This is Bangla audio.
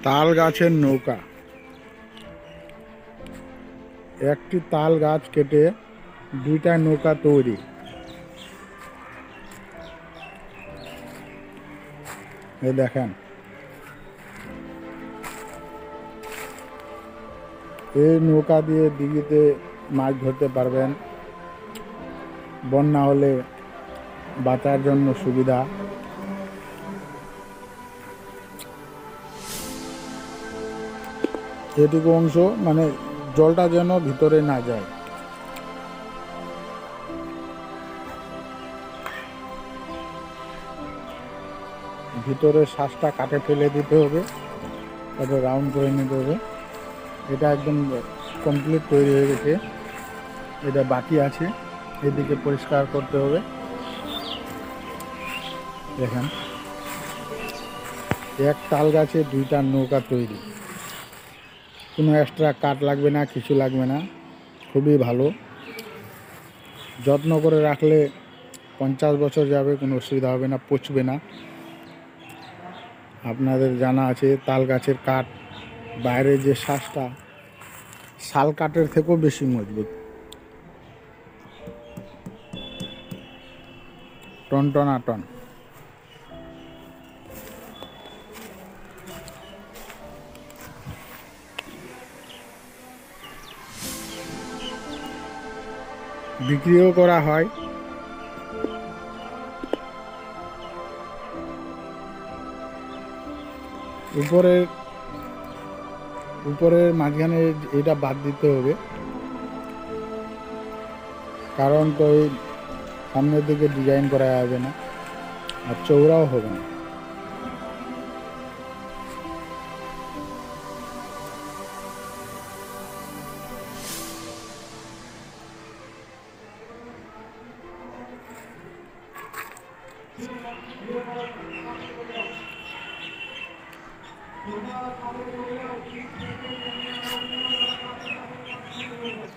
তাল গাছের নৌকা। একটি তাল গাছ কেটে দুইটা নৌকা তৈরি। দেখেন, এই নৌকা দিয়ে দিঘিতে মাছ ধরতে পারবেন। বন্যা হলে বাঁচার জন্য সুবিধা। এটুকু অংশ মানে জলটা যেন ভিতরে না যায়। ভিতরে শ্বাসটা কাটে ফেলে দিতে হবে, তারপর রাউন্ড করে নিতে হবে। এটা একদম কমপ্লিট তৈরি হয়ে গেছে। এটা বাকি আছে, এদিকে পরিষ্কার করতে হবে। দেখেন, এক তাল গাছে দুইটা নৌকা তৈরি। কোনো এক্সট্রা কাঠ লাগবে না, কিছু লাগবে না। খুবই ভালো। যত্ন করে রাখলে 50 বছর যাবে, কোনো অসুবিধা হবে না, পচবে না। আপনাদের জানা আছে তাল গাছের কাঠ বাইরে যে শ্বাসটা শাল কাঠের থেকেও বেশি মজবুত, টন। বিক্রিও করা হয়। উপরের মাঝখানে এটা বাদ দিতে হবে, কারণ তো এই সামনের দিকে ডিজাইন করা যাবে না, আর চৌড়াও হবে না।